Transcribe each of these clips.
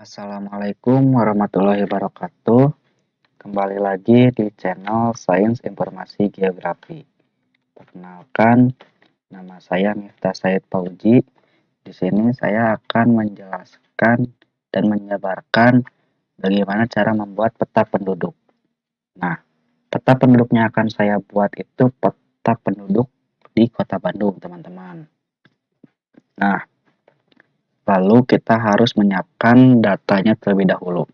Assalamualaikum warahmatullahi wabarakatuh. Kembali lagi di channel Sains Informasi Geografi. Perkenalkan, nama saya Miftah Said Fauji. Di sini saya akan menjelaskan dan menjabarkan bagaimana cara membuat peta penduduk. Nah, peta penduduknya akan saya buat itu peta penduduk di Kota Bandung, teman-teman. Nah, lalu kita harus menyiapkan datanya terlebih dahulu.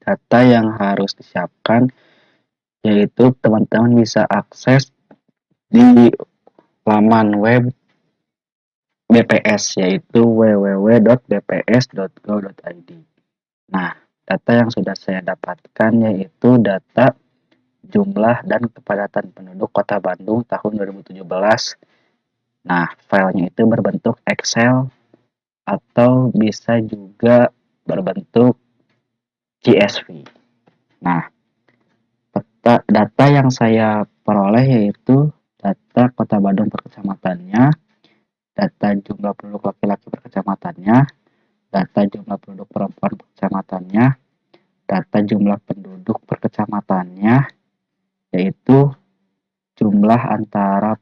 Data yang harus disiapkan yaitu teman-teman bisa akses di laman web BPS yaitu www.bps.go.id. Nah, data yang sudah saya dapatkan yaitu data jumlah dan kepadatan penduduk Kota Bandung tahun 2017. Nah, filenya itu berbentuk Excel atau bisa juga berbentuk CSV. Nah, data yang saya peroleh yaitu data Kota Bandung per kecamatannya, data jumlah penduduk laki-laki per kecamatannya, data jumlah penduduk perempuan per kecamatannya, data jumlah penduduk per kecamatannya, yaitu jumlah antara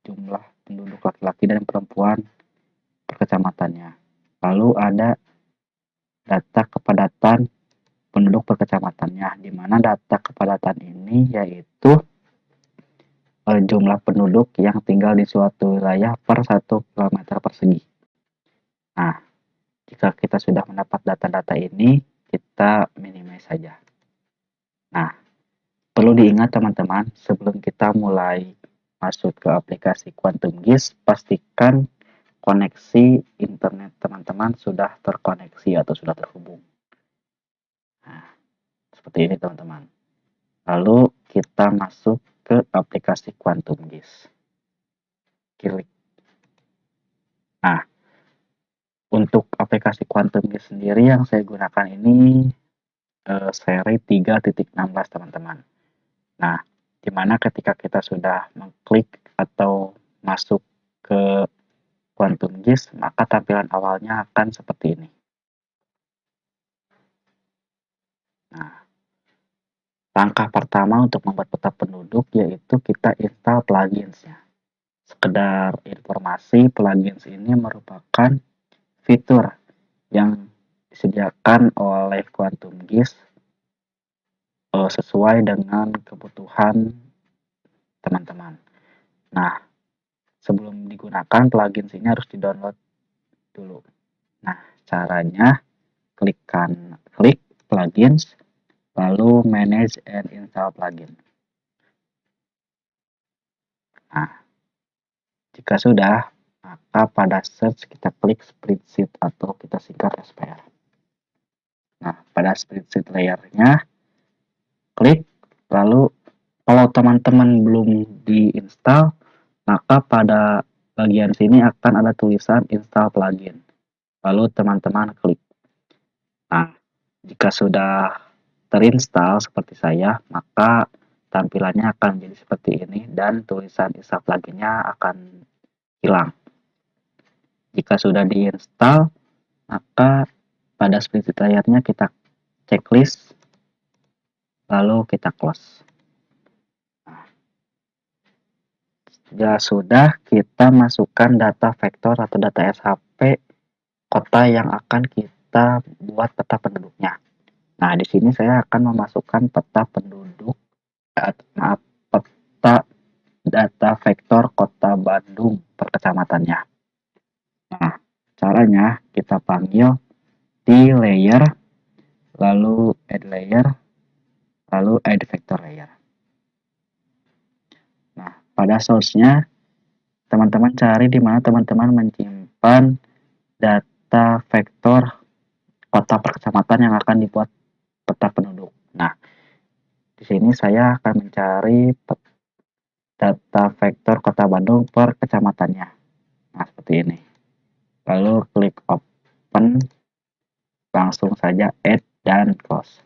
jumlah penduduk laki-laki dan perempuan per kecamatannya. Lalu ada data kepadatan penduduk per kecamatannya, di mana data kepadatan ini yaitu jumlah penduduk yang tinggal di suatu wilayah per 1 km persegi. Nah, jika kita sudah mendapat data-data ini, kita minimize saja. Nah, perlu diingat teman-teman, sebelum kita mulai masuk ke aplikasi Quantum GIS, pastikan koneksi internet teman-teman sudah terkoneksi atau sudah terhubung. Nah, seperti ini teman-teman. Lalu kita masuk ke aplikasi Quantum GIS. Klik. Nah, untuk aplikasi Quantum GIS sendiri yang saya gunakan ini seri 3.16 teman-teman. Nah, dimana ketika kita sudah mengklik atau masuk ke Quantum GIS, maka tampilan awalnya akan seperti ini. Nah, langkah pertama untuk membuat peta penduduk yaitu kita install plugins-nya. Sekedar informasi, plugins ini merupakan fitur yang disediakan oleh Quantum GIS sesuai dengan kebutuhan teman-teman. Nah, sebelum digunakan plugins ini harus di-download dulu. Nah, caranya klik plugins, lalu manage and install plugin. Nah, jika sudah, maka pada search kita klik spreadsheet atau kita singkat SPR. Nah, pada spreadsheet layernya, klik, lalu kalau teman-teman belum diinstal, maka pada bagian sini akan ada tulisan install plugin. Lalu teman-teman klik. Nah, jika sudah terinstall seperti saya, maka tampilannya akan menjadi seperti ini dan tulisan install pluginnya akan hilang. Jika sudah diinstal, maka pada spreadsheet layarnya kita checklist, lalu kita close. Jika sudah, kita masukkan data vektor atau data SHP kota yang akan kita buat peta penduduknya. Nah, di sini saya akan memasukkan peta penduduk, peta data vektor Kota Bandung per kecamatannya. Nah, caranya kita panggil di layer, lalu add layer, lalu add vector layer. Nah, pada source-nya teman-teman cari di mana teman-teman menyimpan data vektor kota per kecamatan yang akan dibuat peta penduduk. Nah, di sini saya akan mencari data vektor Kota Bandung per kecamatannya. Nah, seperti ini. Lalu klik open, langsung saja add dan close.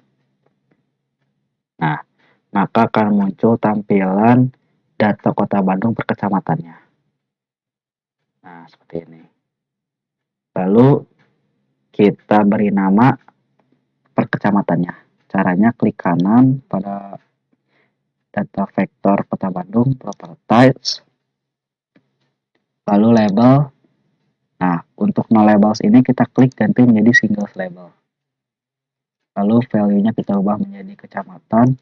Nah, maka akan muncul tampilan data Kota Bandung per kecamatannya. Nah, seperti ini. Lalu kita beri nama kecamatannya. Caranya klik kanan pada data vektor Kota Bandung, Properties, lalu label. Nah, untuk no labels ini kita klik ganti menjadi single label. Lalu value-nya kita ubah menjadi kecamatan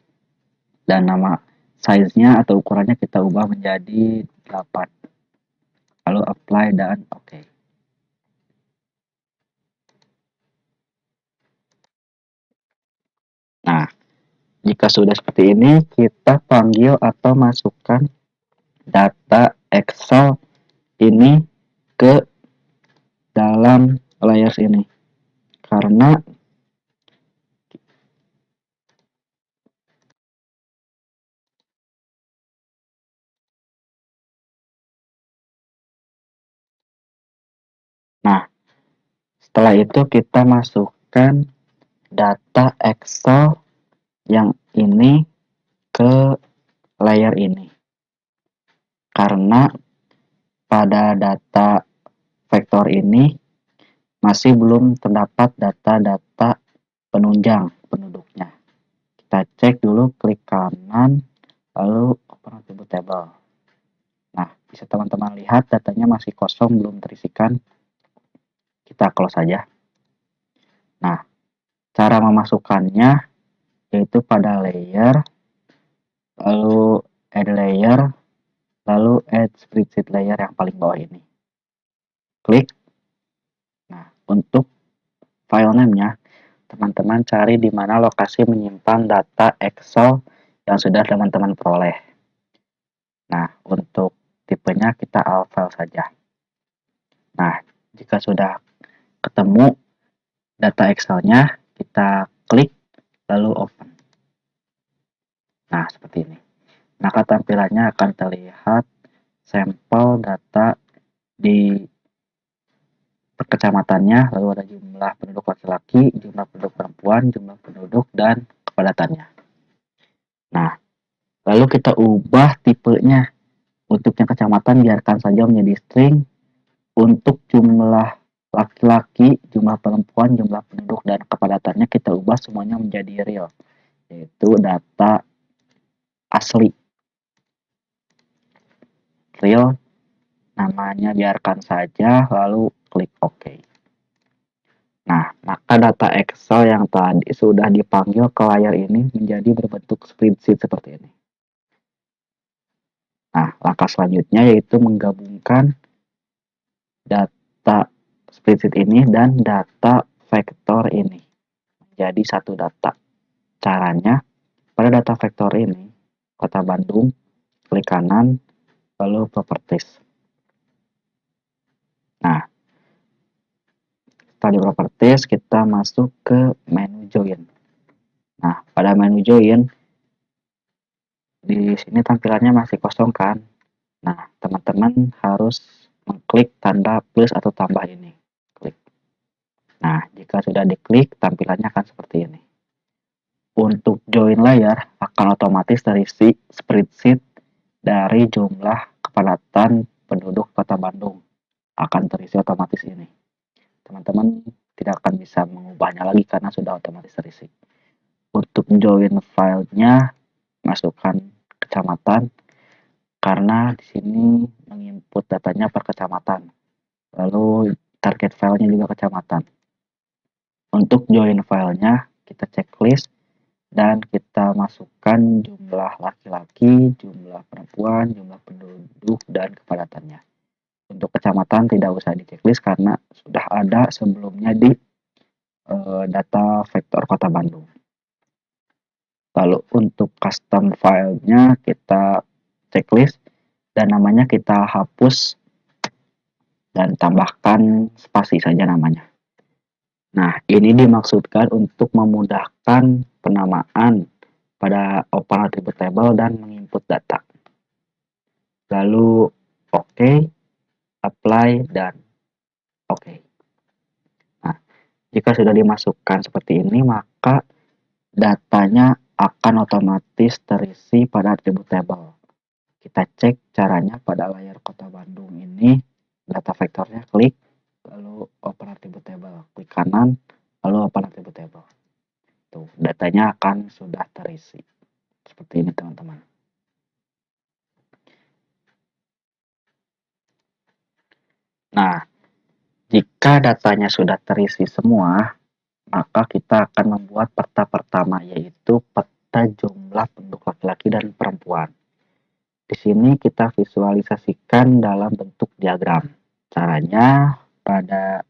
dan nama size-nya atau ukurannya kita ubah menjadi 8. Lalu apply dan oke. Nah, jika sudah seperti ini, kita panggil atau masukkan data Excel ini ke dalam layers ini. Karena nah, setelah itu kita masukkan data Excel yang ini ke layer ini. Karena pada data vektor ini masih belum terdapat data-data penunjang penduduknya. Kita cek dulu, klik kanan, lalu open attribute table. Nah, bisa teman-teman lihat datanya masih kosong, belum terisikan. Kita close saja. Nah, cara memasukkannya yaitu pada layer, lalu add layer, lalu add spreadsheet layer yang paling bawah ini. Klik. Nah, untuk file name-nya, teman-teman cari di mana lokasi menyimpan data Excel yang sudah teman-teman peroleh. Nah, untuk tipenya kita all file saja. Nah, jika sudah ketemu data Excel-nya, kita klik lalu open. Nah, seperti ini. Maka tampilannya akan terlihat sampel data di kecamatannya, lalu ada jumlah penduduk laki-laki, jumlah penduduk perempuan, jumlah penduduk, dan kepadatannya. Nah, lalu kita ubah tipenya. Untuk yang kecamatan biarkan saja menjadi string. Untuk jumlah laki-laki, jumlah perempuan, jumlah penduduk, dan kepadatannya kita ubah semuanya menjadi real, yaitu data asli. Real, namanya biarkan saja, lalu klik OK. Nah, maka data Excel yang tadi sudah dipanggil ke layar ini menjadi berbentuk spreadsheet seperti ini. Nah, langkah selanjutnya yaitu menggabungkan data spreadsheet ini dan data vektor ini menjadi satu data. Caranya, pada data vektor ini, Kota Bandung, klik kanan, lalu Properties. Nah, setelah di Properties, kita masuk ke menu Join. Nah, pada menu Join, di sini tampilannya masih kosong kan? Nah, teman-teman harus mengklik tanda plus atau tambah ini. Klik. Nah, jika sudah diklik, tampilannya akan seperti ini. Untuk join layar, akan otomatis terisi spreadsheet dari jumlah kepadatan penduduk Kota Bandung. Akan terisi otomatis ini. Teman-teman tidak akan bisa mengubahnya lagi karena sudah otomatis terisi. Untuk join filenya, masukkan kecamatan, karena di sini menginput datanya per kecamatan. Lalu target filenya juga kecamatan. Untuk join filenya, kita checklist dan kita masukkan jumlah laki-laki, jumlah perempuan, jumlah penduduk, dan kepadatannya. Untuk kecamatan tidak usah di checklist karena sudah ada sebelumnya di data vektor Kota Bandung. Lalu untuk custom filenya kita checklist dan namanya kita hapus dan tambahkan spasi saja namanya. Nah, ini dimaksudkan untuk memudahkan penamaan pada open attribute table dan menginput data. Lalu OK, apply, dan OK. Nah, jika sudah dimasukkan seperti ini, maka datanya akan otomatis terisi pada attribute table. Kita cek caranya pada layar Kota Bandung ini, data vektornya klik, lalu open attribute table, klik kanan, lalu open attribute table. Tuh, datanya akan sudah terisi. Seperti ini teman-teman. Nah, jika datanya sudah terisi semua, maka kita akan membuat peta pertama, yaitu peta jumlah penduduk laki-laki dan perempuan. Di sini kita visualisasikan dalam bentuk diagram. Caranya, pada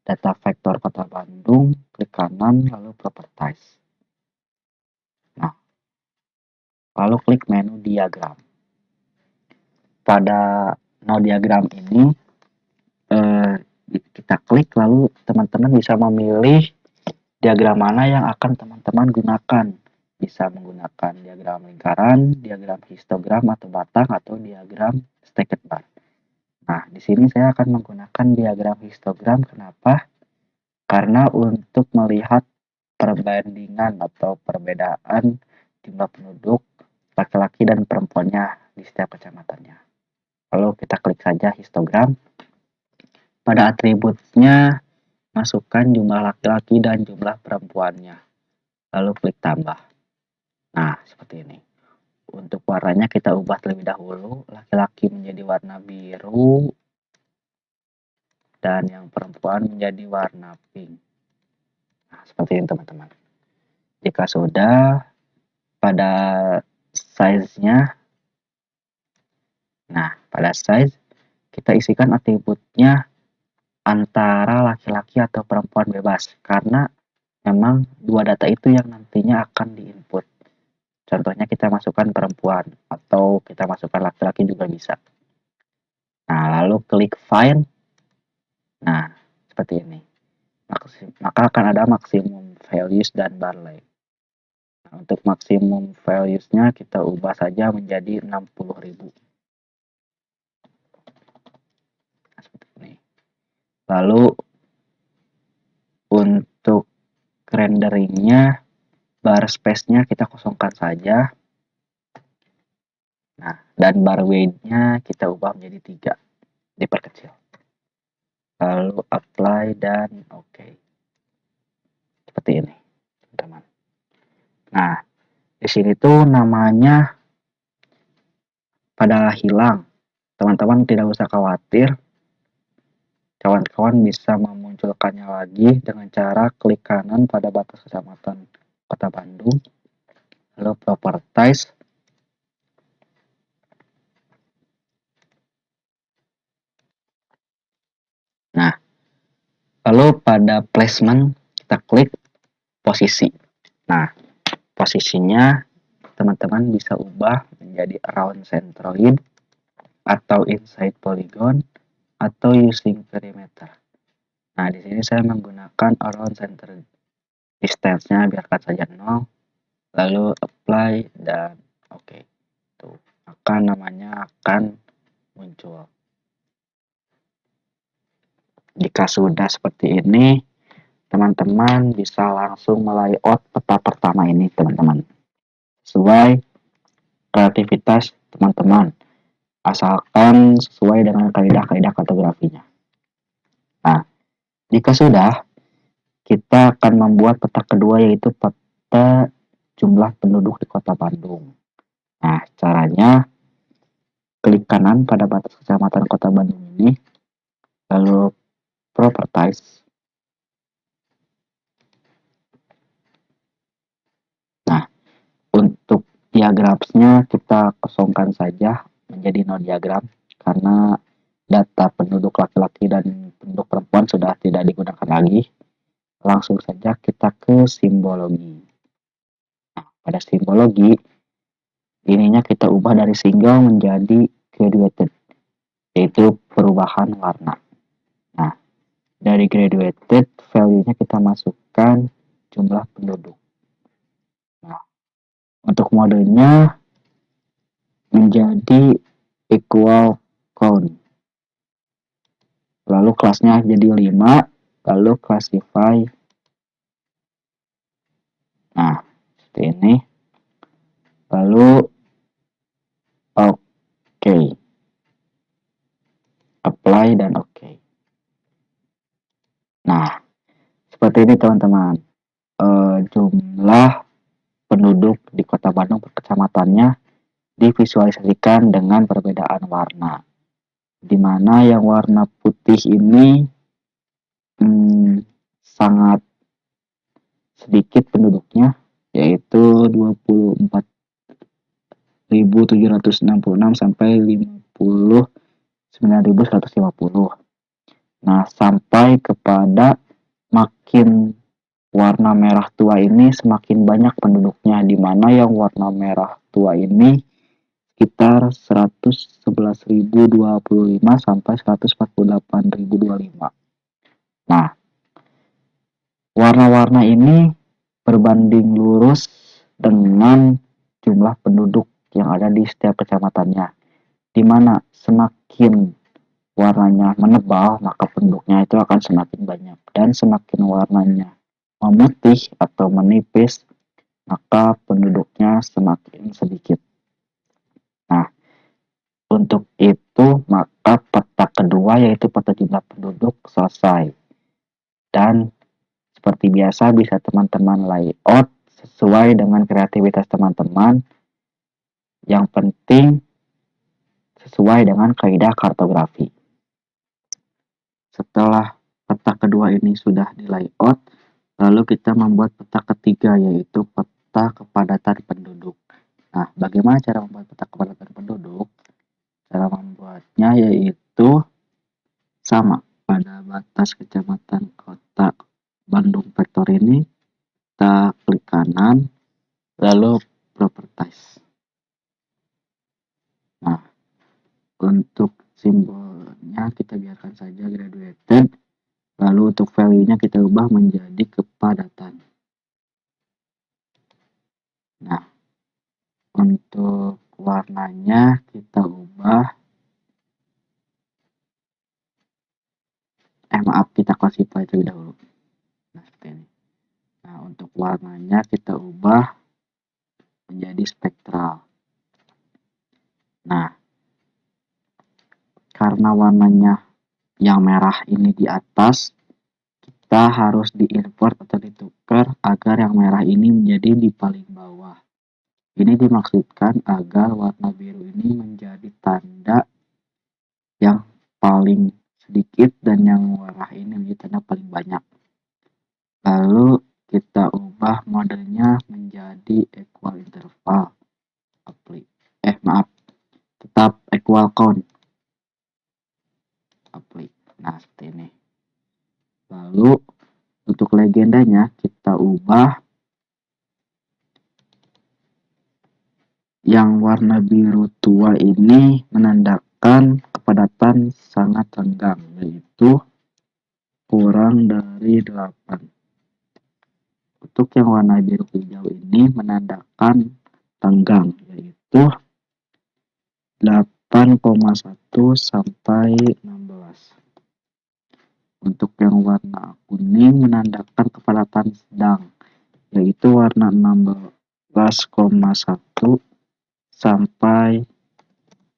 data vektor Kota Bandung, klik kanan lalu properties. Nah, lalu klik menu diagram. Pada node diagram ini, kita klik lalu teman-teman bisa memilih diagram mana yang akan teman-teman gunakan. Bisa menggunakan diagram lingkaran, diagram histogram atau batang, atau diagram stacked bar. Nah, di sini saya akan menggunakan diagram histogram. Kenapa? Karena untuk melihat perbandingan atau perbedaan jumlah penduduk laki-laki dan perempuannya di setiap kecamatannya. Lalu kita klik saja histogram. Pada atributnya, masukkan jumlah laki-laki dan jumlah perempuannya. Lalu klik tambah. Nah, seperti ini. Untuk warnanya kita ubah terlebih dahulu. Laki-laki menjadi warna biru, dan yang perempuan menjadi warna pink. Nah, seperti ini teman-teman. Jika sudah, pada size-nya, nah pada size kita isikan atributnya antara laki-laki atau perempuan bebas, karena memang dua data itu yang nantinya akan diinput. Contohnya kita masukkan perempuan atau kita masukkan laki-laki juga bisa. Nah, lalu klik find. Nah, seperti ini. Maka akan ada maksimum values dan bar length. Nah, untuk maksimum values-nya kita ubah saja menjadi 60.000. Nah, seperti ini. Lalu untuk renderingnya, bar space-nya kita kosongkan saja. Nah, dan bar weight-nya kita ubah menjadi 3, diperkecil. Lalu apply dan oke. Seperti ini, teman-teman. Nah, di sini tuh namanya pada hilang. Teman-teman tidak usah khawatir. Kawan-kawan bisa memunculkannya lagi dengan cara klik kanan pada batas kecamatan Kota Bandung, lalu properties. Nah, lalu pada placement kita klik posisi. Nah, posisinya teman-teman bisa ubah menjadi around centroid, atau inside polygon, atau using perimeter. Nah, di sini saya menggunakan around center distance-nya biarkan saja 0, lalu apply dan oke. Tuh, maka namanya akan muncul. Jika sudah seperti ini, teman-teman bisa langsung melayout peta pertama ini, teman-teman. Sesuai kreativitas teman-teman, asalkan sesuai dengan kaidah-kaidah kartografinya. Nah, jika sudah, kita akan membuat peta kedua, yaitu peta jumlah penduduk di Kota Bandung. Nah, caranya klik kanan pada batas kecamatan Kota Bandung ini, lalu properties. Nah, untuk diagramnya kita kosongkan saja menjadi no diagram, karena data penduduk laki-laki dan penduduk perempuan sudah tidak digunakan lagi. Langsung saja kita ke simbologi. Nah, pada simbologi, ininya kita ubah dari single menjadi graduated, yaitu perubahan warna. Nah, dari graduated, value-nya kita masukkan jumlah penduduk. Nah, untuk modenya menjadi equal count. Lalu kelasnya jadi 5, lalu classify. Nah, seperti ini. Lalu oke. Apply dan oke. Nah, seperti ini teman-teman. jumlah penduduk di Kota Bandung per kecamatannya divisualisasikan dengan perbedaan warna, di mana yang warna putih ini sangat sedikit penduduknya, yaitu 24.766 sampai 59.150. Nah, sampai kepada makin warna merah tua ini semakin banyak penduduknya, di mana yang warna merah tua ini sekitar 111.025 sampai 148.025. Nah, warna-warna ini berbanding lurus dengan jumlah penduduk yang ada di setiap kecamatannya, di mana semakin warnanya menebal, maka penduduknya itu akan semakin banyak, dan semakin warnanya memutih atau menipis, maka penduduknya semakin sedikit. Nah, untuk itu maka peta kedua, yaitu peta jumlah penduduk, selesai. Dan seperti biasa bisa teman-teman layout sesuai dengan kreativitas teman-teman. Yang penting sesuai dengan kaidah kartografi. Setelah peta kedua ini sudah di layout, lalu kita membuat peta ketiga, yaitu peta kepadatan penduduk. Nah, bagaimana cara membuat peta kepadatan penduduk? Cara membuatnya yaitu sama pada batas kecamatan Kota Bandung vektor ini, kita klik kanan, lalu properties. Nah, untuk simbolnya kita biarkan saja graduated, lalu untuk value-nya kita ubah menjadi kepadatan. Nah, untuk warnanya kita ubah, kita classify terlebih dahulu. Nah, seperti ini. Nah, untuk warnanya kita ubah menjadi spektral. Nah, karena warnanya yang merah ini di atas, kita harus diimport atau ditukar agar yang merah ini menjadi di paling bawah. Ini dimaksudkan agar warna biru ini menjadi tanda yang paling sedikit dan yang merah ini menjadi tanda paling banyak. Lalu kita ubah modenya menjadi equal interval. Tetap equal count. Nah, seperti ini. Lalu untuk legendanya kita ubah yang warna biru tua ini menandakan kepadatan sangat renggang, yaitu kurang dari 8. Untuk yang warna biru hijau ini menandakan renggang, yaitu 8,1 sampai 16. Untuk yang warna kuning menandakan kepadatan sedang, yaitu warna 16,1 sampai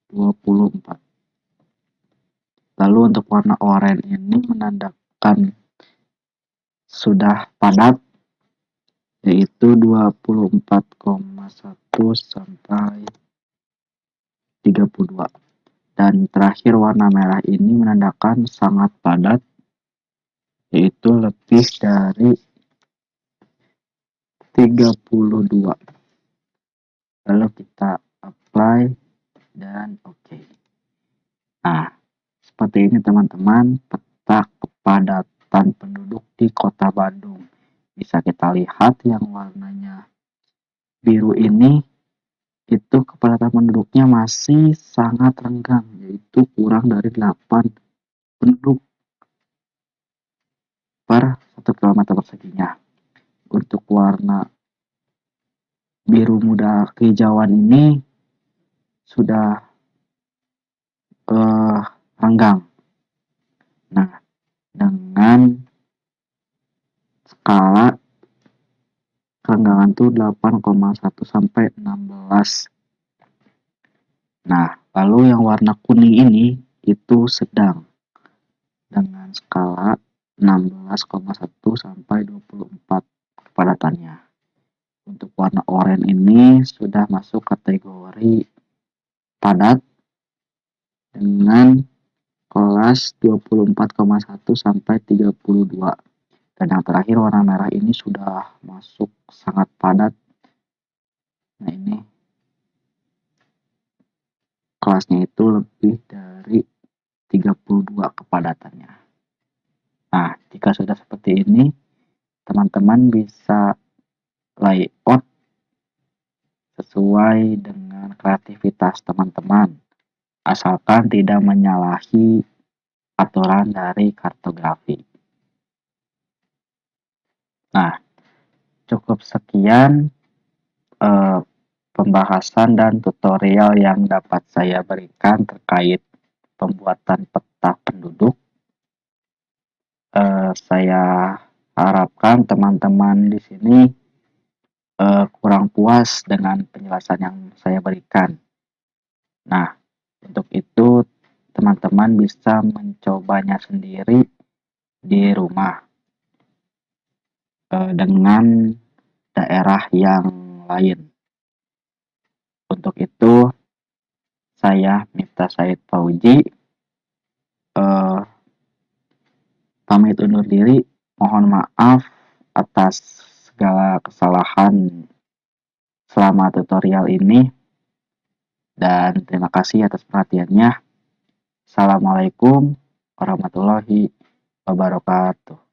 24. Lalu untuk warna oranye ini menandakan sudah padat, yaitu 24,1 sampai 32. Dan terakhir warna merah ini menandakan sangat padat, yaitu lebih dari 32. Lalu kita apply dan oke. Nah, seperti ini teman-teman peta kepadatan penduduk di Kota Bandung. Bisa kita lihat yang warnanya biru ini itu kepadatan penduduknya masih sangat renggang, yaitu kurang dari 8 penduduk per 1 km perseginya. Untuk warna biru muda kehijauan ini sudah renggang. Nah, dengan skala kerenggangan itu 8,1 sampai 16. Nah, lalu yang warna kuning ini itu sedang dengan skala 16,1 sampai 24. kepadatannya. Untuk warna oranye ini sudah masuk kategori padat dengan kelas 24,1 sampai 32. Dan yang terakhir warna merah ini sudah masuk sangat padat. Nah, ini kelasnya itu lebih dari 32 kepadatannya. Nah, jika sudah seperti ini, teman-teman bisa layout sesuai dengan kreativitas teman-teman, asalkan tidak menyalahi aturan dari kartografi. Nah, cukup sekian pembahasan dan tutorial yang dapat saya berikan terkait pembuatan peta penduduk. Saya harapkan teman-teman di sini kurang puas dengan penjelasan yang saya berikan. Nah, untuk itu teman-teman bisa mencobanya sendiri di rumah dengan daerah yang lain. Untuk itu saya Miftah Said Fauji pamit undur diri. Mohon maaf atas segala kesalahan selama tutorial ini, dan terima kasih atas perhatiannya. Assalamualaikum warahmatullahi wabarakatuh.